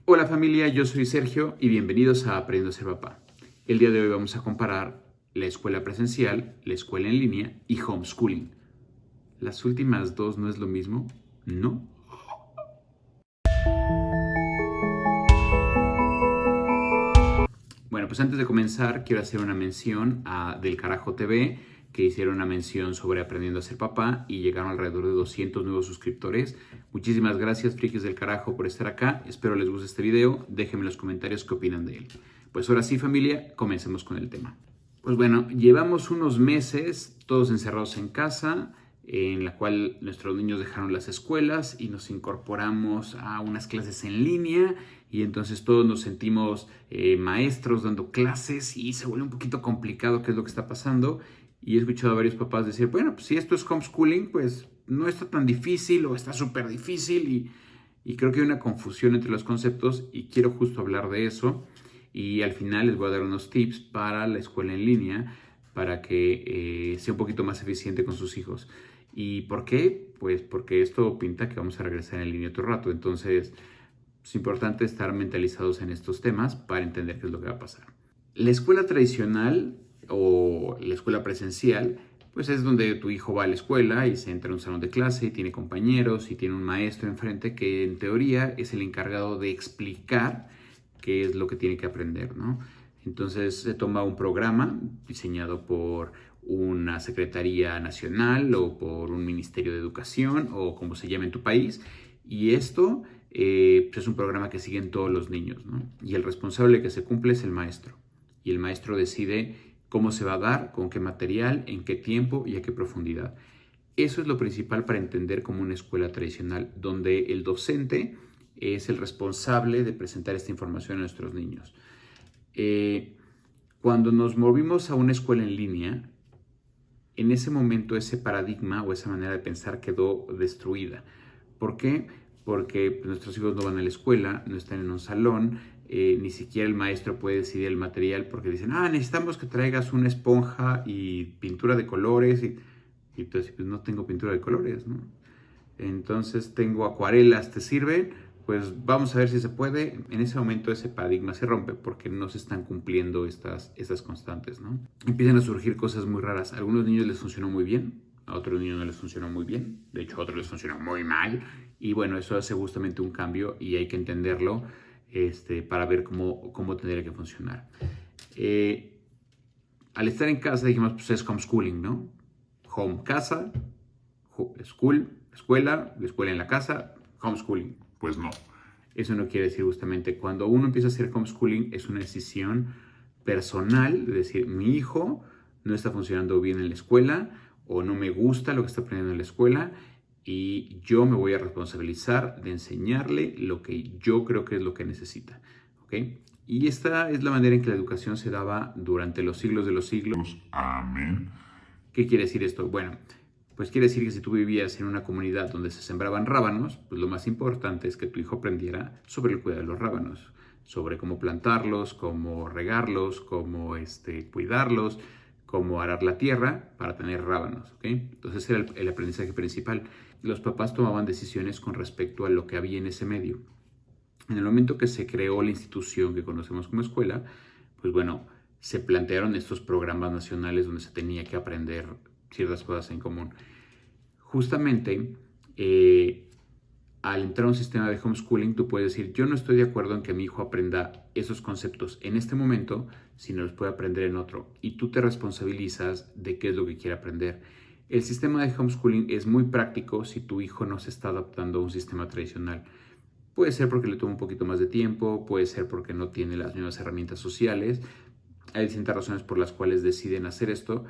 Hola familia, yo soy Sergio y bienvenidos a Aprendiendo a ser papá. El día de hoy vamos a comparar la escuela presencial, la escuela en línea y homeschooling. ¿Las últimas dos no es lo mismo? ¿No? Bueno, pues antes de comenzar quiero hacer una mención a Del Carajo TV, que hicieron una mención sobre aprendiendo a ser papá y llegaron alrededor de 200 nuevos suscriptores. Muchísimas gracias, frikis del carajo, por estar acá. Espero les guste este video. Déjenme en los comentarios qué opinan de él. Pues ahora sí, familia, comencemos con el tema. Pues bueno, llevamos unos meses todos encerrados en casa, en la cual nuestros niños dejaron las escuelas y nos incorporamos a unas clases en línea y entonces todos nos sentimos maestros dando clases y se vuelve un poquito complicado qué es lo que está pasando. Y he escuchado a varios papás decir, bueno, pues si esto es homeschooling, pues no está tan difícil o está súper difícil y creo que hay una confusión entre los conceptos y quiero justo hablar de eso. Y al final les voy a dar unos tips para la escuela en línea para que sea un poquito más eficiente con sus hijos. ¿Y por qué? Pues porque esto pinta que vamos a regresar en línea otro rato. Entonces es importante estar mentalizados en estos temas para entender qué es lo que va a pasar. La escuela tradicional o la escuela presencial, pues es donde tu hijo va a la escuela y se entra en un salón de clase y tiene compañeros y tiene un maestro enfrente que en teoría es el encargado de explicar qué es lo que tiene que aprender, ¿no? Entonces se toma un programa diseñado por una Secretaría Nacional o por un Ministerio de Educación o como se llame en tu país, y esto pues es un programa que siguen todos los niños, ¿no? Y el responsable que se cumple es el maestro, y el maestro decide cómo se va a dar, con qué material, en qué tiempo y a qué profundidad. Eso es lo principal para entender como una escuela tradicional, donde el docente es el responsable de presentar esta información a nuestros niños. Cuando nos movimos a una escuela en línea, en ese momento ese paradigma o esa manera de pensar quedó destruida. ¿Por qué? Porque nuestros hijos no van a la escuela, no están en un salón, ni siquiera el maestro puede decidir el material porque dicen, necesitamos que traigas una esponja y pintura de colores. Y entonces, pues no tengo pintura de colores, ¿no? Entonces tengo acuarelas, ¿te sirven? Pues vamos a ver si se puede. En ese momento ese paradigma se rompe porque no se están cumpliendo estas constantes, ¿no? Empiezan a surgir cosas muy raras. A algunos niños les funcionó muy bien, a otros niños no les funcionó muy bien, de hecho a otros les funcionó muy mal. Y bueno, eso hace justamente un cambio y hay que entenderlo para ver cómo tendría que funcionar. Al estar en casa dijimos, pues es homeschooling, ¿no? Home, casa, school, escuela, la escuela en la casa, homeschooling. Pues no. Eso no quiere decir justamente, cuando uno empieza a hacer homeschooling es una decisión personal, de decir, mi hijo no está funcionando bien en la escuela o no me gusta lo que está aprendiendo en la escuela y yo me voy a responsabilizar de enseñarle lo que yo creo que es lo que necesita. ¿Ok? Y esta es la manera en que la educación se daba durante los siglos de los siglos. Amén. ¿Qué quiere decir esto? Bueno, pues quiere decir que si tú vivías en una comunidad donde se sembraban rábanos, pues lo más importante es que tu hijo aprendiera sobre el cuidado de los rábanos, sobre cómo plantarlos, cómo regarlos, cómo cuidarlos, cómo arar la tierra para tener rábanos, ¿ok? Entonces era el aprendizaje principal. Los papás tomaban decisiones con respecto a lo que había en ese medio. En el momento que se creó la institución que conocemos como escuela, pues bueno, se plantearon estos programas nacionales donde se tenía que aprender ciertas cosas en común. Justamente, al entrar a un sistema de homeschooling, tú puedes decir, yo no estoy de acuerdo en que mi hijo aprenda esos conceptos en este momento, sino los puede aprender en otro. Y tú te responsabilizas de qué es lo que quiere aprender. El sistema de homeschooling es muy práctico si tu hijo no se está adaptando a un sistema tradicional. Puede ser porque le toma un poquito más de tiempo, puede ser porque no tiene las mismas herramientas sociales. Hay distintas razones por las cuales deciden hacer esto,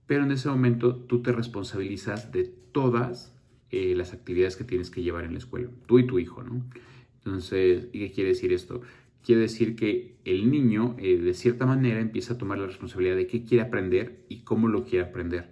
pero en ese momento tú te responsabilizas de todas las actividades que tienes que llevar en la escuela, tú y tu hijo, ¿no? Entonces, ¿y qué quiere decir esto? Quiere decir que el niño, de cierta manera, empieza a tomar la responsabilidad de qué quiere aprender y cómo lo quiere aprender.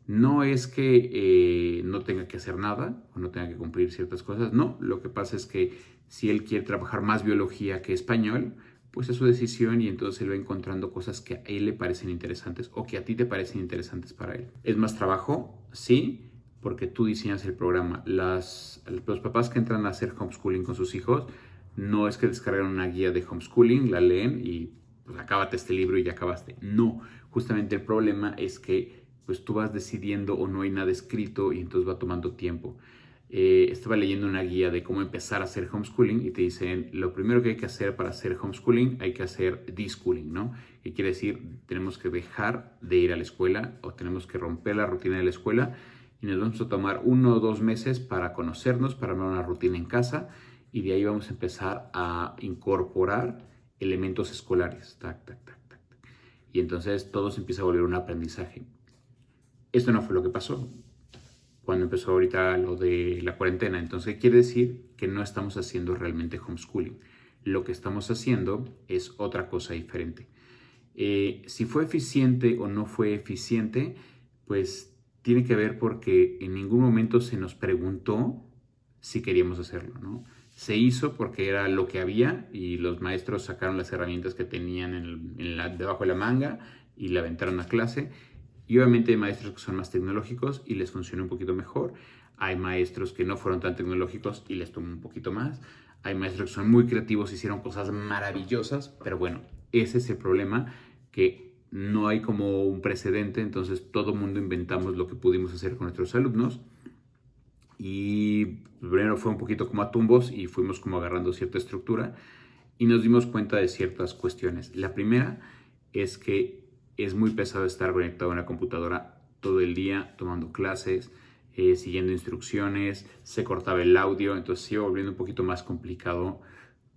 No es que no tenga que hacer nada o no tenga que cumplir ciertas cosas, no. Lo que pasa es que si él quiere trabajar más biología que español, pues es su decisión y entonces él va encontrando cosas que a él le parecen interesantes o que a ti te parecen interesantes para él. ¿Es más trabajo? Sí, porque tú diseñas el programa. Los papás que entran a hacer homeschooling con sus hijos No es que descargan una guía de homeschooling, la leen y pues acábate este libro y ya acabaste. No, justamente el problema es que pues tú vas decidiendo o no hay nada escrito y entonces va tomando tiempo. Estaba leyendo una guía de cómo empezar a hacer homeschooling y te dicen, lo primero que hay que hacer para hacer homeschooling, hay que hacer deschooling, ¿no? Que quiere decir, tenemos que dejar de ir a la escuela o tenemos que romper la rutina de la escuela y nos vamos a tomar 1 o 2 meses para conocernos, para armar una rutina en casa y de ahí vamos a empezar a incorporar elementos escolares. Tac, tac, tac, tac. Y entonces todo se empieza a volver un aprendizaje. Esto no fue lo que pasó cuando empezó ahorita lo de la cuarentena. Entonces quiere decir que no estamos haciendo realmente homeschooling. Lo que estamos haciendo es otra cosa diferente. Si fue eficiente o no fue eficiente, pues tiene que ver porque en ningún momento se nos preguntó si queríamos hacerlo, ¿no? Se hizo porque era lo que había y los maestros sacaron las herramientas que tenían debajo de la manga y la aventaron a clase. Y obviamente hay maestros que son más tecnológicos y les funciona un poquito mejor. Hay maestros que no fueron tan tecnológicos y les tomó un poquito más. Hay maestros que son muy creativos y hicieron cosas maravillosas, pero bueno, ese es el problema, que no hay como un precedente, entonces todo el mundo inventamos lo que pudimos hacer con nuestros alumnos. Y primero fue un poquito como a tumbos y fuimos como agarrando cierta estructura y nos dimos cuenta de ciertas cuestiones. La primera es que es muy pesado estar conectado a una computadora todo el día tomando clases, siguiendo instrucciones, se cortaba el audio, entonces se iba volviendo un poquito más complicado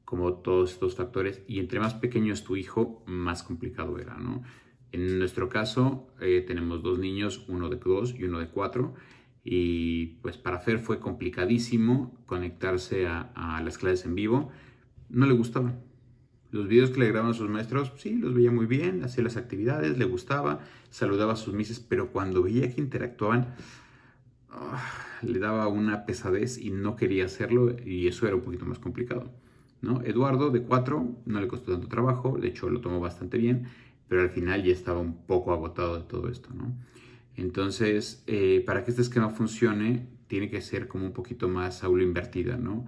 como todos estos factores y entre más pequeño es tu hijo, más complicado era, ¿no? En nuestro caso tenemos 2 niños, uno de 2 y uno de 4 y pues para Fer fue complicadísimo conectarse a las clases en vivo, no le gustaba. Los videos que le grababan a sus maestros, sí, los veía muy bien, hacía las actividades, le gustaba, saludaba a sus mises, pero cuando veía que interactuaban, le daba una pesadez y no quería hacerlo y eso era un poquito más complicado, ¿no? Eduardo, de 4, no le costó tanto trabajo, de hecho lo tomó bastante bien, pero al final ya estaba un poco agotado de todo esto, ¿no? Entonces, para que este esquema funcione, tiene que ser como un poquito más aula invertida, ¿no?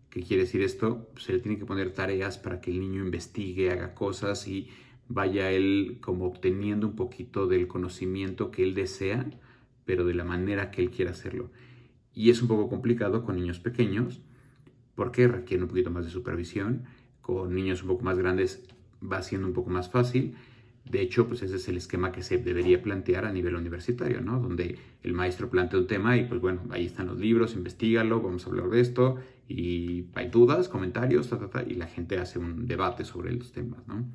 ¿Qué quiere decir esto? Se le tiene que poner tareas para que el niño investigue, haga cosas y vaya él como obteniendo un poquito del conocimiento que él desea, pero de la manera que él quiera hacerlo. Y es un poco complicado con niños pequeños porque requiere un poquito más de supervisión. Con niños un poco más grandes va siendo un poco más fácil. De hecho, pues ese es el esquema que se debería plantear a nivel universitario, ¿no? Donde el maestro plantea un tema y pues bueno, ahí están los libros, investígalo, vamos a hablar de esto y hay dudas, comentarios, y la gente hace un debate sobre los temas, ¿no?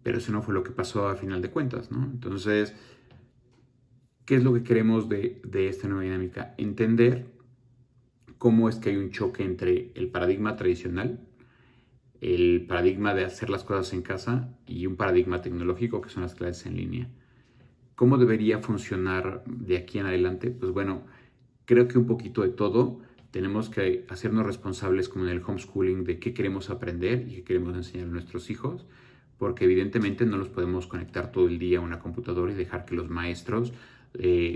Pero eso no fue lo que pasó a final de cuentas, ¿no? Entonces, ¿qué es lo que queremos de esta nueva dinámica? Entender cómo es que hay un choque entre el paradigma tradicional, el paradigma de hacer las cosas en casa y un paradigma tecnológico que son las clases en línea. ¿Cómo debería funcionar de aquí en adelante? Pues bueno, creo que un poquito de todo. Tenemos que hacernos responsables como en el homeschooling de qué queremos aprender y qué queremos enseñar a nuestros hijos, porque evidentemente no los podemos conectar todo el día a una computadora y dejar que los maestros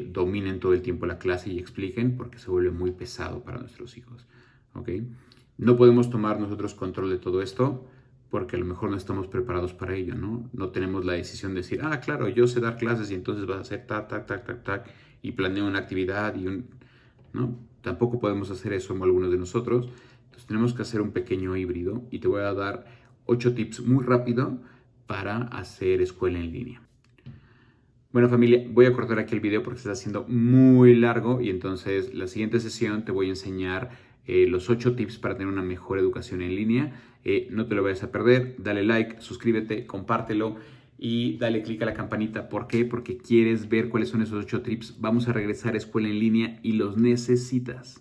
dominen todo el tiempo la clase y expliquen, porque se vuelve muy pesado para nuestros hijos, ¿ok? No podemos tomar nosotros control de todo esto porque a lo mejor no estamos preparados para ello, ¿no? No tenemos la decisión de decir, ah, claro, yo sé dar clases y entonces vas a hacer tac, tac, tac, tac, tac, y planeo una actividad ¿no? Tampoco podemos hacer eso como algunos de nosotros. Entonces tenemos que hacer un pequeño híbrido y te voy a dar 8 tips muy rápido para hacer escuela en línea. Bueno, familia, voy a cortar aquí el video porque se está haciendo muy largo y entonces la siguiente sesión te voy a enseñar los 8 tips para tener una mejor educación en línea. No te lo vayas a perder, dale like, suscríbete, compártelo y dale click a la campanita. ¿Por qué? Porque quieres ver cuáles son esos 8 tips. Vamos a regresar a escuela en línea y los necesitas.